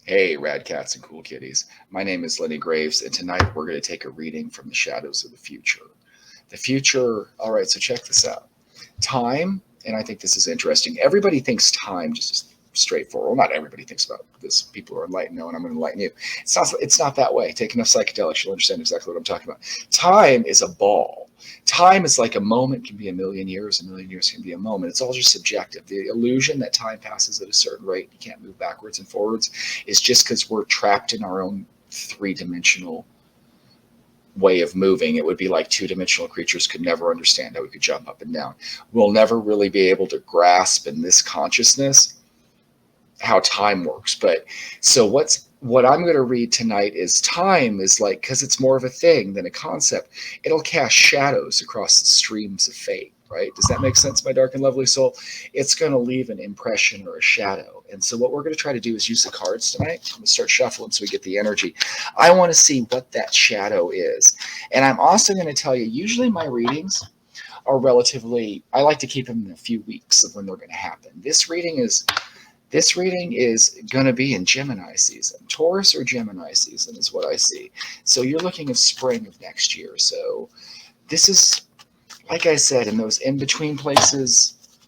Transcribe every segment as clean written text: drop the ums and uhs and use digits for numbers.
Hey, rad cats and cool kitties. My name is Lenny Graves, and tonight we're going to take a reading from the shadows of the future. The future, all right, so check this out. Time, and I think this is interesting. Everybody thinks time just is straightforward. Well, not everybody thinks about this. People are enlightened now, and I'm going to enlighten you. It's not that way. Take enough psychedelics, you'll understand exactly what I'm talking about. Time is a ball. Time is like a moment can be a million years can be a moment. It's all just subjective. The illusion that time passes at a certain rate, you can't move backwards and forwards, is just because we're trapped in our own three-dimensional way of moving. It would be like two-dimensional creatures could never understand how we could jump up and down. We'll never really be able to grasp in this consciousness how time works. But so what I'm going to read tonight is time is like, because it's more of a thing than a concept, it'll cast shadows across the streams of fate, right? Does that make sense, my dark and lovely soul? It's going to leave an impression or a shadow. And so what we're going to try to do is use the cards tonight. I'm going to start shuffling so we get the energy. I want to see what that shadow is. And I'm also going to tell you, usually my readings are relatively, I like to keep them in a few weeks of when they're going to happen. This reading is going to be in Gemini season. Taurus or Gemini season is what I see. So you're looking at spring of next year. So this is, like I said, in those in-between places,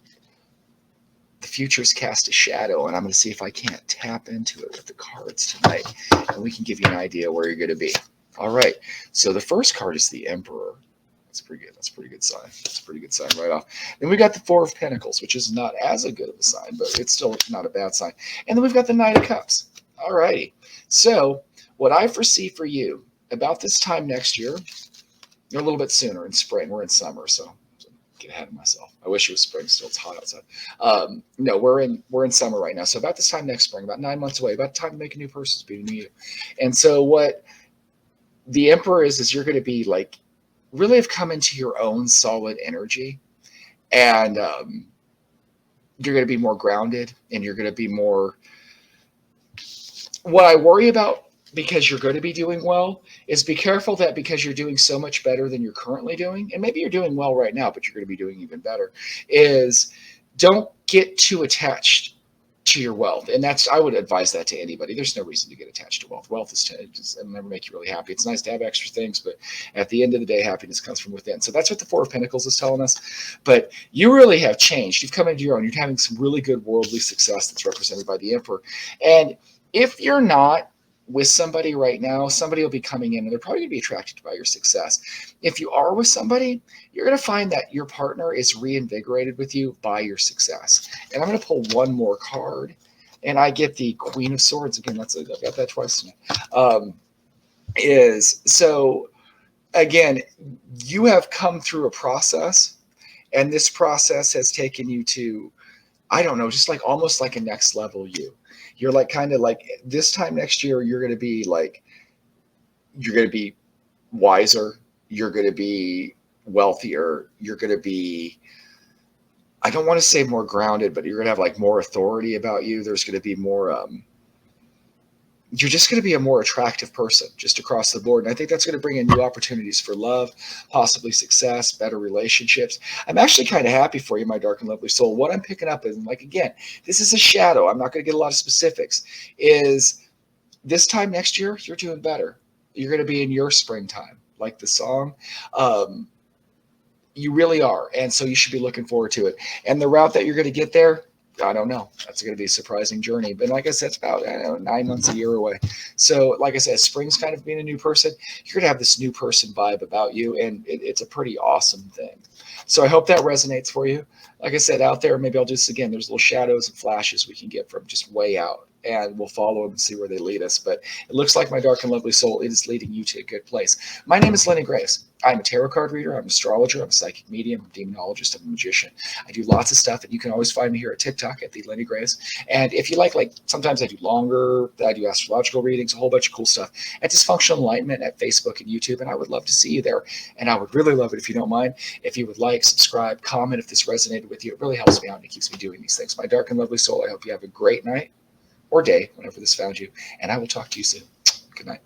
the future's cast a shadow, and I'm going to see if I can't tap into it with the cards tonight, and we can give you an idea where you're going to be. All right, so the first card is the Emperor. That's pretty good. That's a pretty good sign. That's a pretty good sign right off. Then we got the Four of Pentacles, which is not as a good of a sign, but it's still not a bad sign. And then we've got the Knight of Cups. All righty. So what I foresee for you about this time next year, you're a little bit sooner in spring. We're in summer, so get ahead of myself. I wish it was spring. Still, it's hot outside. No, we're in summer right now. So about this time next spring, about 9 months away, about time to make a new person, to be new you. And so what the Emperor is you're going to be like really have come into your own solid energy, and you're going to be more grounded, and you're going to be more. What I worry about, because you're going to be doing well, is be careful that because you're doing so much better than you're currently doing, and maybe you're doing well right now, but you're going to be doing even better, is don't get too attached to your wealth. And that's, I would advise that to anybody. There's no reason to get attached to wealth. Wealth is it'll never make you really happy. It's nice to have extra things, but at the end of the day, happiness comes from within. So that's what the Four of Pentacles is telling us. But you really have changed. You've come into your own. You're having some really good worldly success that's represented by the Emperor. And if you're not with somebody right now, somebody will be coming in and they're probably going to be attracted by your success. If you are with somebody, you're going to find that your partner is reinvigorated with you by your success. And I'm going to pull one more card, and I get the Queen of Swords again. I've got that twice tonight. Is so again, you have come through a process, and this process has taken you to, I don't know, just like almost like a next level you. You're like kind of like this time next year, you're going to be like, you're going to be wiser, you're going to be wealthier, you're going to be, I don't want to say more grounded, but you're going to have like more authority about you. There's going to be more, you're just going to be a more attractive person just across the board. And I think that's going to bring in new opportunities for love, possibly success, better relationships. I'm actually kind of happy for you, my dark and lovely soul. What I'm picking up is, like, again, this is a shadow. I'm not going to get a lot of specifics. Is this time next year, you're doing better. You're going to be in your springtime, like the song. You really are. And so you should be looking forward to it. And the route that you're going to get there, I don't know. That's going to be a surprising journey. But like I said, it's about, I don't know, 9 months, a year away. So like I said, spring's kind of being a new person. You're going to have this new person vibe about you, and it's a pretty awesome thing. So I hope that resonates for you. Like I said, out there, maybe I'll do this again. There's little shadows and flashes we can get from just way out, and we'll follow them and see where they lead us. But it looks like, my dark and lovely soul, it is leading you to a good place. My name is Lenny Graves. I'm a tarot card reader. I'm an astrologer. I'm a psychic medium. I'm a demonologist. I'm a magician. I do lots of stuff, and you can always find me here at TikTok at the Lenny Graves. And if you like sometimes I do longer, I do astrological readings, a whole bunch of cool stuff at Dysfunctional Enlightenment at Facebook and YouTube. And I would love to see you there. And I would really love it if you don't mind, if you would like, subscribe, comment if this resonated with you. It really helps me out and it keeps me doing these things. My dark and lovely soul, I hope you have a great night or day whenever this found you. And I will talk to you soon. Good night.